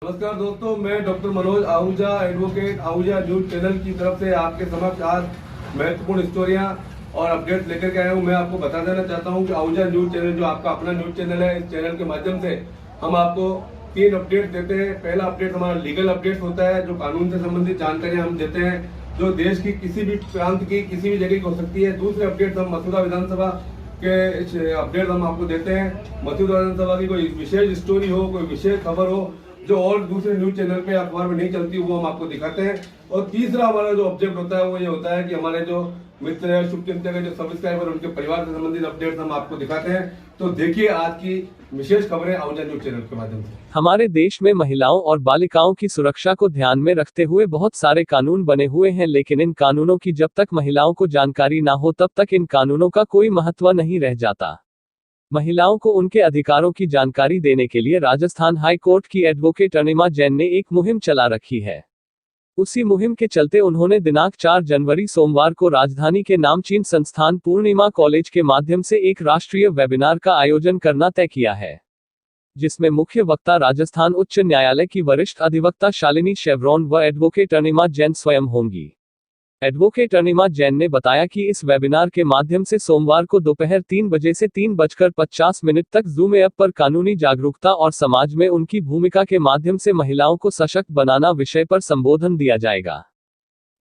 नमस्कार दोस्तों, मैं doctor Manoj Ahuja, advocate Ahuja news channel की तरफ से आपके समक्ष आज महत्वपूर्ण स्टोरियां और अपडेट लेकर के आया हूं। मैं आपको बता देना चाहता हूं कि आहूजा न्यूज चैनल जो आपका अपना न्यूज चैनल है, इस चैनल के माध्यम से हम आपको 3 अपडेट देते हैं। पहला अपडेट हमारा लीगल अपडेट होता है, जो कानून से संबंधित जानकारियां हम देते हैं, जो देश की किसी भी प्रांत की किसी भी जगह की हो सकती है। दूसरे अपडेट हम मथुरा विधानसभा के अपडेट हम आपको देते हैं। मथुरा विधानसभा की कोई विशेष स्टोरी हो, कोई विशेष खबर हो जो और दूसरे न्यूज चैनल पे अखबार में नहीं चलती, वो हम आपको दिखाते हैं। और तीसरा हमारा जो ऑब्जेक्ट होता है वो ये होता है कि हमारे जो मित्र है, शुभचिंतक है, जो सब्सक्राइबर, उनके परिवार से संबंधित अपडेट हम आपको दिखाते हैं। तो देखिए आज की विशेष खबरें आहूजा न्यूज चैनल के माध्यम से। हमारे देश में महिलाओं और बालिकाओं की सुरक्षा को ध्यान में रखते हुए बहुत सारे कानून बने हुए हैं, लेकिन इन कानूनों की जब तक महिलाओं को जानकारी ना हो तब तक इन कानूनों का कोई महत्व नहीं रह जाता। महिलाओं को उनके अधिकारों की जानकारी देने के लिए राजस्थान हाई कोर्ट की एडवोकेट अनिमा जैन ने एक मुहिम चला रखी है। उसी मुहिम के चलते उन्होंने दिनांक 4 जनवरी सोमवार को राजधानी के नामचीन संस्थान पूर्णिमा कॉलेज के माध्यम से एक राष्ट्रीय वेबिनार का आयोजन करना तय किया है, जिसमें मुख्य वक्ता राजस्थान उच्च न्यायालय की वरिष्ठ अधिवक्ता शालिनी शेवरॉन व एडवोकेट अनिमा जैन स्वयं होंगी। एडवोकेट अनिमा जैन ने बताया कि इस वेबिनार के माध्यम से सोमवार को दोपहर 3 बजे से 3:50 तक जूम ऐप पर कानूनी जागरूकता और समाज में उनकी भूमिका के माध्यम से महिलाओं को सशक्त बनाना विषय पर संबोधन दिया जाएगा,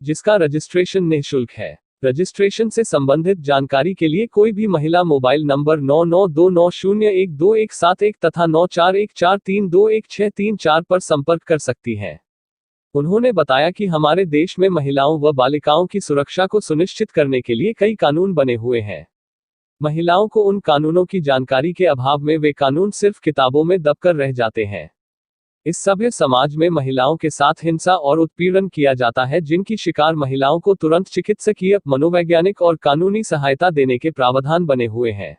जिसका रजिस्ट्रेशन निःशुल्क है। रजिस्ट्रेशन से संबंधित जानकारी के लिए कोई भी महिला मोबाइल नंबर 9929012171 तथा 9414321634 पर संपर्क कर सकती है। उन्होंने बताया कि हमारे देश में महिलाओं व बालिकाओं की सुरक्षा को सुनिश्चित करने के लिए कई कानून बने हुए हैं। महिलाओं को उन कानूनों की जानकारी के अभाव में वे कानून सिर्फ किताबों में दबकर रह जाते हैं। इस सभ्य समाज में महिलाओं के साथ हिंसा और उत्पीड़न किया जाता है, जिनकी शिकार महिलाओं को तुरंत चिकित्सकीय, मनोवैज्ञानिक और कानूनी सहायता देने के प्रावधान बने हुए हैं,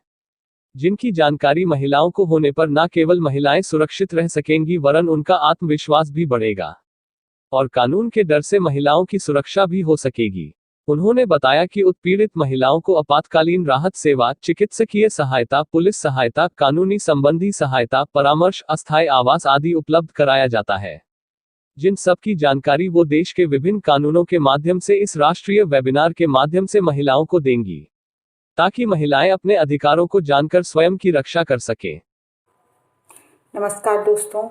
जिनकी जानकारी महिलाओं को होने पर न केवल महिलाएं सुरक्षित रह सकेंगी वरन उनका आत्मविश्वास भी बढ़ेगा और कानून के डर से महिलाओं की सुरक्षा भी हो सकेगी। उन्होंने बताया कि उत्पीड़ित महिलाओं को आपातकालीन राहत सेवा, चिकित्सकीय सहायता, पुलिस सहायता, कानूनी संबंधी सहायता, परामर्श, अस्थायी आवास आदि उपलब्ध कराया जाता है, जिन सब की जानकारी वो देश के विभिन्न कानूनों के माध्यम से इस राष्ट्रीय वेबिनार के माध्यम से महिलाओं को देंगी, ताकि महिलाएं अपने अधिकारों को जानकर स्वयं की रक्षा कर सके। नमस्कार दोस्तों,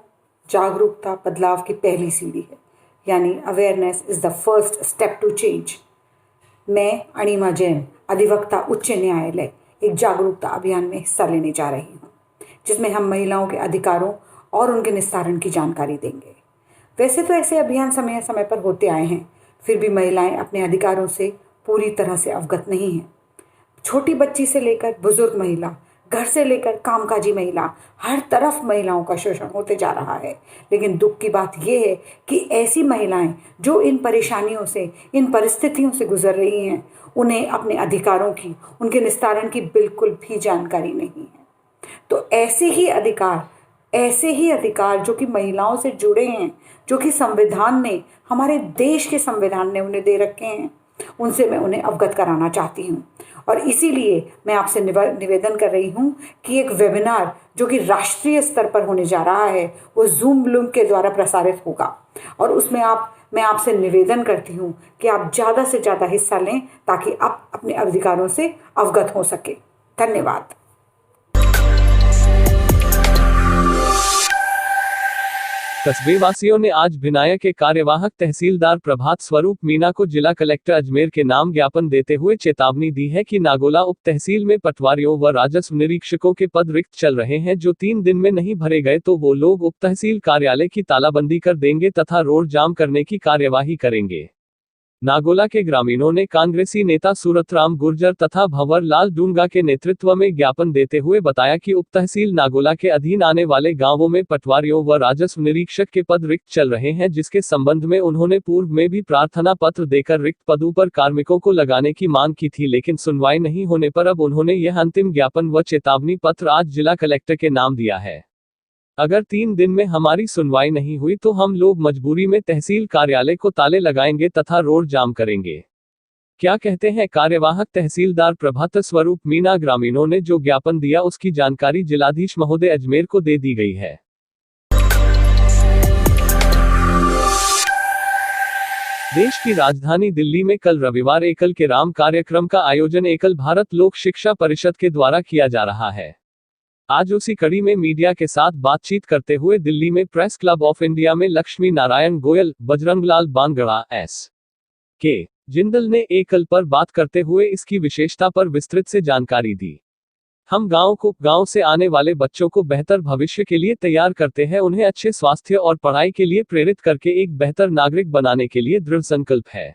जागरूकता बदलाव की पहली सीढ़ी है, यानी awareness is the first step to change. मैं अनिमा जैन, अधिवक्ता उच्च न्यायालय, एक जागरूकता अभियान में हिस्सा लेने जा रही हूँ, जिसमें हम महिलाओं के अधिकारों और उनके निस्तारण की जानकारी देंगे। वैसे तो ऐसे अभियान समय समय पर होते आए हैं, फिर भी महिलाएं अपने अधिकारों से पूरी तरह से अवगत नहीं हैं। छोटी बच्ची से लेकर बुजुर्ग महिला, घर से लेकर कामकाजी महिला, हर तरफ महिलाओं का शोषण होते जा रहा है। लेकिन दुख की बात यह है कि ऐसी महिलाएं जो इन परेशानियों से, इन परिस्थितियों से गुजर रही हैं, उन्हें अपने अधिकारों की, उनके निस्तारण की बिल्कुल भी जानकारी नहीं है। तो ऐसे ही अधिकार जो कि महिलाओं से जुड़े हैं, जो कि संविधान ने, हमारे देश के संविधान ने उन्हें दे रखे हैं, उनसे मैं उन्हें अवगत कराना चाहती हूँ। और इसीलिए मैं आपसे निवेदन कर रही हूँ कि एक वेबिनार जो कि राष्ट्रीय स्तर पर होने जा रहा है, वो जूम लिंक के द्वारा प्रसारित होगा, और उसमें मैं आपसे निवेदन करती हूँ कि आप ज़्यादा से ज़्यादा हिस्सा लें, ताकि आप अपने अधिकारों से अवगत हो सके। धन्यवाद। कस्बे वासियों ने आज भिनाया के कार्यवाहक तहसीलदार प्रभात स्वरूप मीना को जिला कलेक्टर अजमेर के नाम ज्ञापन देते हुए चेतावनी दी है कि नागोला उप तहसील में पटवारियों व राजस्व निरीक्षकों के पद रिक्त चल रहे हैं, जो 3 दिन में नहीं भरे गए तो वो लोग उप तहसील कार्यालय की तालाबंदी कर देंगे तथा रोड जाम करने की कार्यवाही करेंगे। नागोला के ग्रामीणों ने कांग्रेसी नेता सूरतराम गुर्जर तथा भंवर लाल डूंगा के नेतृत्व में ज्ञापन देते हुए बताया कि उप तहसील नागोला के अधीन आने वाले गांवों में पटवारियों व राजस्व निरीक्षक के पद रिक्त चल रहे हैं, जिसके संबंध में उन्होंने पूर्व में भी प्रार्थना पत्र देकर रिक्त पदों पर कार्मिकों को लगाने की मांग की थी, लेकिन सुनवाई नहीं होने पर अब उन्होंने यह अंतिम ज्ञापन व चेतावनी पत्र आज जिला कलेक्टर के नाम दिया है। अगर 3 दिन में हमारी सुनवाई नहीं हुई तो हम लोग मजबूरी में तहसील कार्यालय को ताले लगाएंगे तथा रोड जाम करेंगे। क्या कहते हैं कार्यवाहक तहसीलदार प्रभात स्वरूप मीना? ग्रामीणों ने जो ज्ञापन दिया उसकी जानकारी जिलाधीश महोदय अजमेर को दे दी गई है। देश की राजधानी दिल्ली में कल रविवार एकल के राम कार्यक्रम का आयोजन एकल भारत लोक शिक्षा परिषद के द्वारा किया जा रहा है। आज उसी कड़ी में मीडिया के साथ बातचीत करते हुए दिल्ली में प्रेस क्लब ऑफ इंडिया में लक्ष्मी नारायण गोयल, बजरंगलाल बांगड़ा, के जिंदल ने एकल पर बात करते हुए इसकी विशेषता पर विस्तृत से जानकारी दी। हम गांव से आने वाले बच्चों को बेहतर भविष्य के लिए तैयार करते हैं, उन्हें अच्छे स्वास्थ्य और पढ़ाई के लिए प्रेरित करके एक बेहतर नागरिक बनाने के लिए दृढ़ संकल्प है।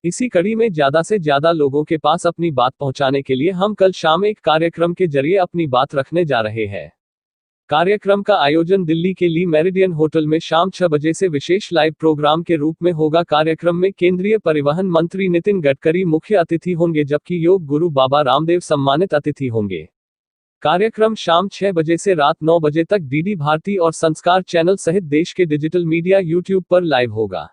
इसी कड़ी में ज्यादा से ज्यादा लोगों के पास अपनी बात पहुंचाने के लिए हम कल शाम एक कार्यक्रम के जरिए अपनी बात रखने जा रहे हैं। कार्यक्रम का आयोजन दिल्ली के ली मेरिडियन होटल में शाम 6 बजे से विशेष लाइव प्रोग्राम के रूप में होगा। कार्यक्रम में केंद्रीय परिवहन मंत्री नितिन गडकरी मुख्य अतिथि होंगे, जबकि योग गुरु बाबा रामदेव सम्मानित अतिथि होंगे। कार्यक्रम शाम 6 बजे से रात 9 बजे तक डीडी भारती और संस्कार चैनल सहित देश के डिजिटल मीडिया यूट्यूब पर लाइव होगा।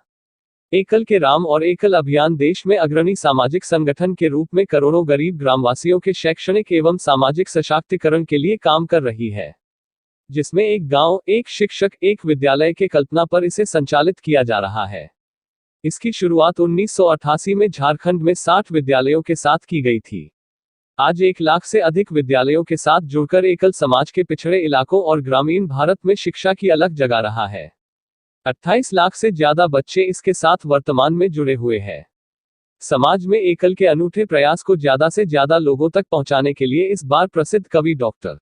एकल के राम और एकल अभियान देश में अग्रणी सामाजिक संगठन के रूप में करोड़ों गरीब ग्रामवासियों के शैक्षणिक एवं सामाजिक सशक्तिकरण के लिए काम कर रही है, जिसमें एक गांव, एक शिक्षक, एक विद्यालय के कल्पना पर इसे संचालित किया जा रहा है। इसकी शुरुआत 1988 में झारखंड में 60 विद्यालयों के साथ की गई थी। आज 1 लाख से अधिक विद्यालयों के साथ जुड़कर एकल समाज के पिछड़े इलाकों और ग्रामीण भारत में शिक्षा की अलग जगह रहा है। 28 लाख से ज्यादा बच्चे इसके साथ वर्तमान में जुड़े हुए हैं। समाज में एकल के अनूठे प्रयास को ज्यादा से ज्यादा लोगों तक पहुंचाने के लिए इस बार प्रसिद्ध कवि डॉक्टर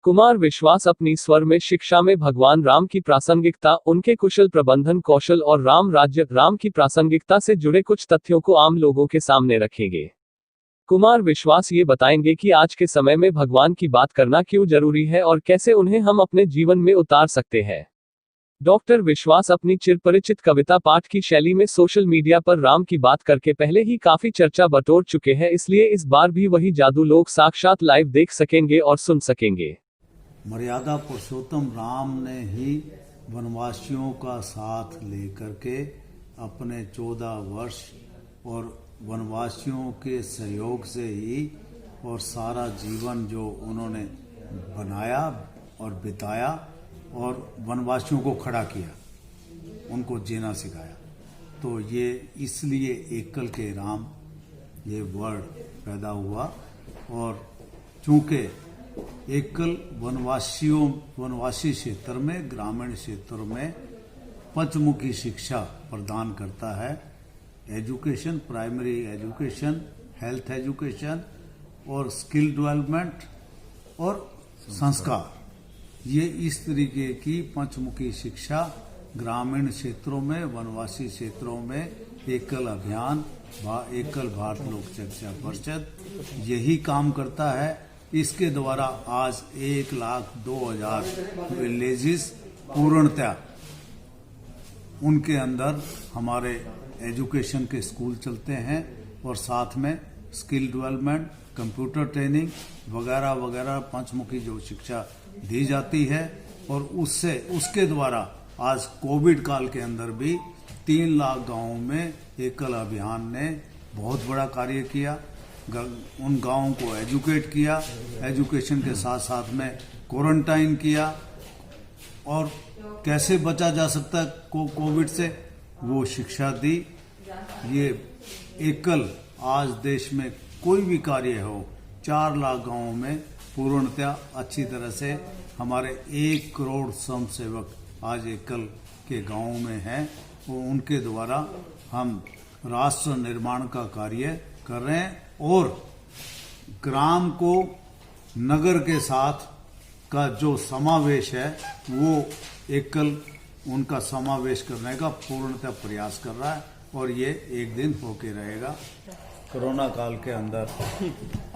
कुमार विश्वास अपनी स्वर में शिक्षा में भगवान राम की प्रासंगिकता, उनके कुशल प्रबंधन कौशल और राम राज्य, राम की प्रासंगिकता से जुड़े कुछ तथ्यों को आम लोगों के सामने रखेंगे। कुमार विश्वास ये बताएंगे कि आज के समय में भगवान की बात करना क्यों जरूरी है और कैसे उन्हें हम अपने जीवन में उतार सकते हैं। डॉक्टर विश्वास अपनी चिरपरिचित कविता पाठ की शैली में सोशल मीडिया पर राम की बात करके पहले ही काफी चर्चा बटोर चुके हैं, इसलिए इस बार भी वही जादू लोग साक्षात लाइव देख सकेंगे और सुन सकेंगे। मर्यादा पुरुषोत्तम राम ने ही वनवासियों का साथ लेकर के अपने 14 वर्ष और वनवासियों के सहयोग से ही और सारा जीवन जो उन्होंने बनाया और बिताया और वनवासियों को खड़ा किया, उनको जीना सिखाया। तो ये इसलिए एकल के राम ये वर्ड पैदा हुआ। और चूंकि एकल वनवासी क्षेत्र में, ग्रामीण क्षेत्रों में पंचमुखी शिक्षा प्रदान करता है। Education, primary education, health education और स्किल डेवलपमेंट और संस्कार, ये इस तरीके की पंचमुखी शिक्षा ग्रामीण क्षेत्रों में, वनवासी क्षेत्रों में एकल अभियान एकल भारत लोक शिक्षा परिषद यही काम करता है। इसके द्वारा आज 1,02,000 विलेजेस पूर्णतः उनके अंदर हमारे एजुकेशन के स्कूल चलते हैं और साथ में स्किल डेवलपमेंट, कंप्यूटर ट्रेनिंग वगैरह वगैरह पंचमुखी जो शिक्षा दी जाती है। और उसके द्वारा आज कोविड काल के अंदर भी 3 लाख गांवों में एकल अभियान ने बहुत बड़ा कार्य किया। उन गांवों को एजुकेट किया, एजुकेशन के साथ साथ में क्वारंटाइन किया और कैसे बचा जा सकता है कोविड से वो शिक्षा दी। ये एकल आज देश में कोई भी कार्य हो 4 लाख गांवों में पूर्णतः अच्छी तरह से हमारे 1 करोड़ स्वयंसेवक आज एकल के गांवों में हैं। वो उनके द्वारा हम राष्ट्र निर्माण का कार्य कर रहे हैं और ग्राम को नगर के साथ का जो समावेश है वो एकल उनका समावेश करने का पूर्णतः प्रयास कर रहा है और ये एक दिन होके रहेगा। कोरोना काल के अंदर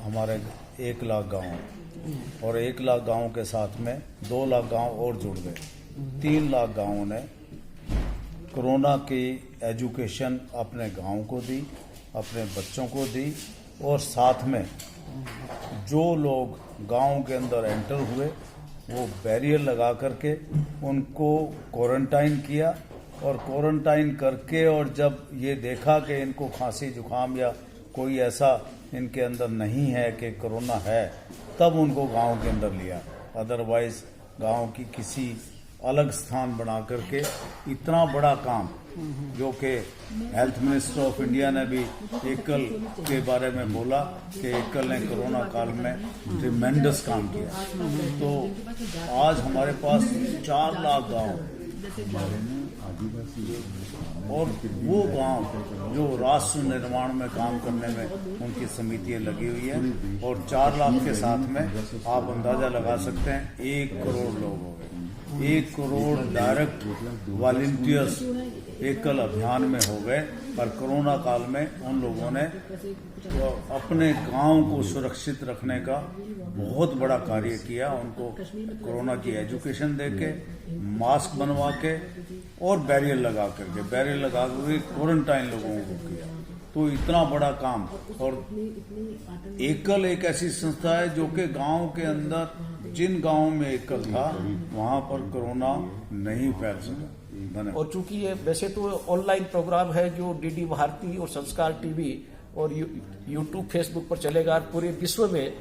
हमारे 1 लाख गांव और 1 लाख गांवों के साथ में 2 लाख गांव और जुड़ गए। 3 लाख गांवों ने कोरोना की एजुकेशन अपने गांव को दी, अपने बच्चों को दी और साथ में जो लोग गांव के अंदर एंटर हुए वो बैरियर लगा करके उनको क्वारंटाइन किया और क्वारंटाइन करके और जब ये देखा कि इनको खांसी जुकाम या कोई ऐसा इनके अंदर नहीं है कि कोरोना है, तब उनको गांव के अंदर लिया। अदरवाइज गांव की किसी अलग स्थान बना करके इतना बड़ा काम, जो कि हेल्थ मिनिस्टर ऑफ इंडिया ने भी एकल के बारे में बोला कि एकल ने कोरोना काल में ट्रिमेंडस काम किया। तो आज हमारे पास 4 लाख गांव और वो गांव जो राष्ट्र निर्माण में काम करने में उनकी समितियां लगी हुई हैं, और 4 लाख के साथ में आप अंदाजा लगा सकते हैं 1 करोड़ लोग हो गए। 1 करोड़ डायरेक्ट वॉलंटियर्स एकल अभियान में हो गए। और कोरोना काल में उन लोगों ने अपने गांव को सुरक्षित रखने का बहुत बड़ा कार्य किया। उनको कोरोना की एजुकेशन देके, मास्क बनवा के और बैरियर लगा करके क्वारंटाइन लोगों को किया। तो इतना बड़ा काम। और एकल एक ऐसी संस्था है जो कि गांव के अंदर जिन गांवों में एकल था वहां पर कोरोना नहीं फैल सका। और चूंकि ये वैसे तो ऑनलाइन प्रोग्राम है जो डीडी भारती और संस्कार टीवी और यूट्यूब फेसबुक पर चलेगा, पूरे विश्व में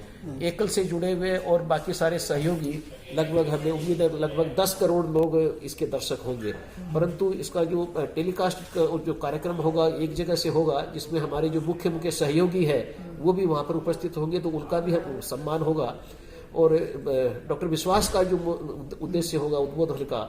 एकल से जुड़े हुए और बाकी सारे सहयोगी लगभग हमें उम्मीद है लगभग 10 करोड़ लोग इसके दर्शक होंगे। परंतु इसका जो टेलीकास्ट जो कार्यक्रम होगा एक जगह से होगा, जिसमें हमारे जो मुख्य सहयोगी है वो भी वहां पर उपस्थित होंगे, तो उनका भी सम्मान होगा। और डॉक्टर विश्वास का जो उद्देश्य होगा उद्बोधन का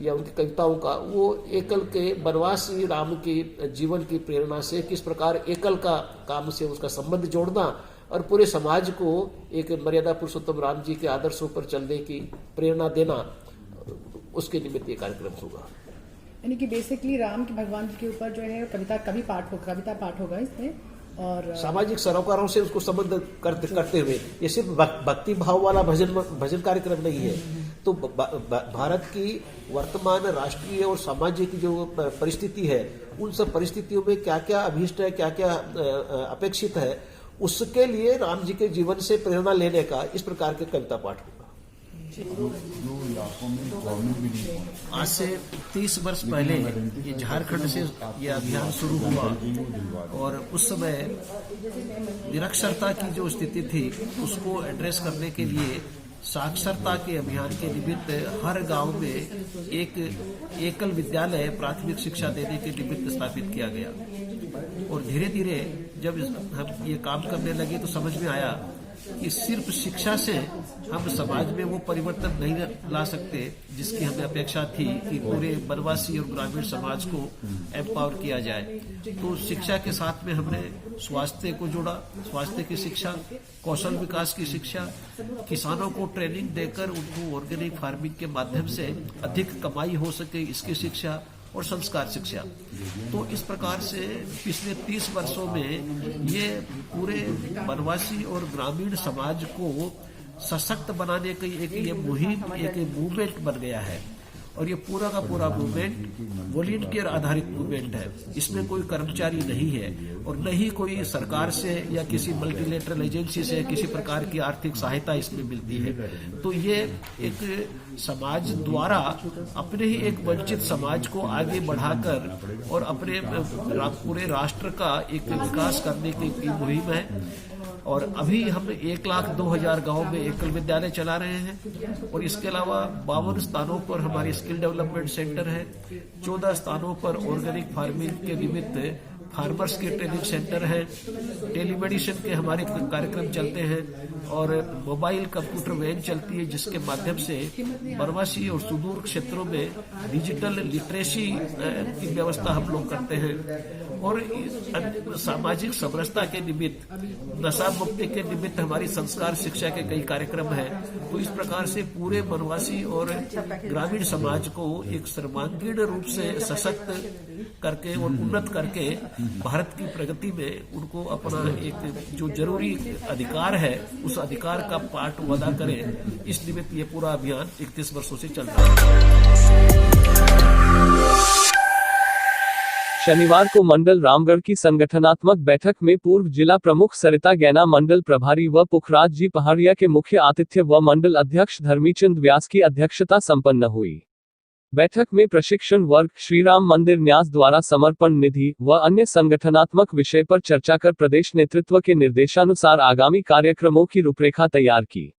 या उनकी कविताओं का, वो एकल के वनवासी राम की जीवन की प्रेरणा से किस प्रकार एकल का काम से उसका संबंध जोड़ना और पूरे समाज को एक मर्यादा पुरुषोत्तम राम जी के आदर्शों पर चलने की प्रेरणा देना, उसके निमित्त ये कार्यक्रम होगा। यानी कि बेसिकली राम के भगवान जी के ऊपर जो है कविता पाठ होगा इसमें, और सामाजिक सरोकारों से उसको संबंध करते हुए, ये सिर्फ भक्ति भाव वाला भजन कार्यक्रम नहीं है। तो भारत की वर्तमान राष्ट्रीय और सामाजिक जो परिस्थिति है, उन सब परिस्थितियों में क्या क्या अभीष्ट है, क्या क्या अपेक्षित है, उसके लिए राम जी के जीवन से प्रेरणा लेने का इस प्रकार के कविता पाठ होगा। आज से 30 वर्ष पहले ये झारखंड से ये अभियान शुरू हुआ, और उस समय निरक्षरता की जो स्थिति थी उसको एड्रेस करने के लिए साक्षरता के अभियान के निमित्त हर गांव में एक एकल विद्यालय प्राथमिक शिक्षा देने के निमित्त स्थापित किया गया। और धीरे धीरे जब हम ये काम करने लगे तो समझ में आया कि सिर्फ शिक्षा से हम समाज में वो परिवर्तन नहीं ला सकते जिसकी हमें अपेक्षा थी कि पूरे वनवासी और ग्रामीण समाज को एम्पावर किया जाए। तो शिक्षा के साथ में हमने स्वास्थ्य को जोड़ा, स्वास्थ्य की शिक्षा, कौशल विकास की शिक्षा, किसानों को ट्रेनिंग देकर उनको ऑर्गेनिक फार्मिंग के माध्यम से अधिक कमाई हो सके इसकी शिक्षा, और संस्कार शिक्षा। तो इस प्रकार से पिछले 30 वर्षों में ये पूरे वनवासी और ग्रामीण समाज को सशक्त बनाने की एक ये मुहिम, एक मूवमेंट बन गया है। और ये पूरा का पूरा मूवमेंट वॉलंटियर आधारित मूवमेंट है। इसमें कोई कर्मचारी नहीं है और न ही कोई सरकार से या किसी मल्टीलेटरल एजेंसी से किसी प्रकार की आर्थिक सहायता इसमें मिलती है। तो ये एक समाज द्वारा अपने ही एक वंचित समाज को आगे बढ़ाकर और अपने पूरे राष्ट्र का एक विकास करने की मुहिम है। और अभी हम 1,02,000 गांव में एकल विद्यालय चला रहे हैं, और इसके अलावा 52 स्थानों पर हमारे स्किल डेवलपमेंट सेंटर है, 14 स्थानों पर ऑर्गेनिक फार्मिंग के निमित्त फार्मर्स के ट्रेनिंग सेंटर है, टेलीमेडिसिन के हमारे कार्यक्रम चलते हैं, और मोबाइल कंप्यूटर वैन चलती है जिसके माध्यम से वनवासी और सुदूर क्षेत्रों में डिजिटल लिटरेसी की व्यवस्था हम लोग करते हैं। और सामाजिक समरसता के निमित्त, नशा मुक्ति के निमित्त हमारी संस्कार शिक्षा के कई कार्यक्रम हैं। तो इस प्रकार से पूरे वनवासी और ग्रामीण समाज को एक सर्वांगीण रूप से सशक्त करके और उन्नत करके भारत की प्रगति में उनको अपना एक जो जरूरी अधिकार है उस अधिकार का पाठ वो अदा करें। इस निमित्त ये पूरा अभियान 31 वर्षों से चल रहा है। शनिवार को मंडल रामगढ़ की संगठनात्मक बैठक में पूर्व जिला प्रमुख सरिता गैना, मंडल प्रभारी व पुखराज जी पहाड़िया के मुख्य आतिथ्य व मंडल अध्यक्ष धर्मीचंद व्यास की अध्यक्षता संपन्न हुई। बैठक में प्रशिक्षण वर्ग, श्रीराम मंदिर न्यास द्वारा समर्पण निधि व अन्य संगठनात्मक विषय पर चर्चा कर प्रदेश नेतृत्व के निर्देशानुसार आगामी कार्यक्रमों की रूपरेखा तैयार की।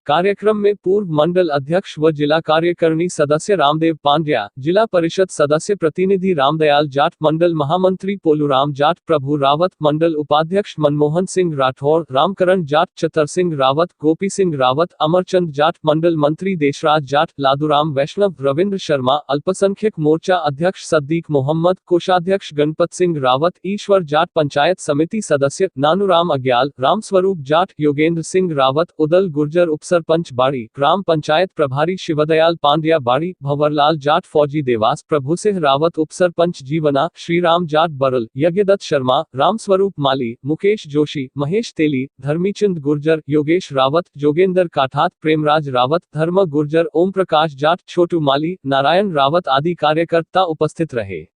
कार्यक्रम में पूर्व मंडल अध्यक्ष व जिला कार्यकारिणी सदस्य रामदेव पांड्या, जिला परिषद सदस्य प्रतिनिधि रामदयाल जाट, मंडल महामंत्री पोलूराम जाट, प्रभु रावत, मंडल उपाध्यक्ष मनमोहन सिंह राठौर, रामकरण जाट, चतर सिंह रावत, गोपी सिंह रावत, अमरचंद जाट, मंडल मंत्री देशराज जाट, लादूराम वैष्णव, रविंद्र शर्मा, अल्पसंख्यक मोर्चा अध्यक्ष सद्दीक मोहम्मद, कोषाध्यक्ष गणपत सिंह रावत, ईश्वर जाट, पंचायत समिति सदस्य नानूराम अग्याल, रामस्वरूप जाट, योगेंद्र सिंह रावत, उदल गुर्जर उपसरपंच बाड़ी, ग्राम पंचायत प्रभारी शिवदयाल पांड्या बाड़ी, भंवरलाल जाट, फौजी देवास, प्रभु सिंह रावत, उपसरपंच जीवना, श्रीराम जाट बरल, यज्ञदत्त शर्मा, रामस्वरूप माली, मुकेश जोशी, महेश तेली, धर्मीचंद गुर्जर, योगेश रावत, जोगेंद्र काठात, प्रेमराज रावत, धर्म गुर्जर, ओम प्रकाश जाट, छोटू माली, नारायण रावत आदि कार्यकर्ता उपस्थित रहे।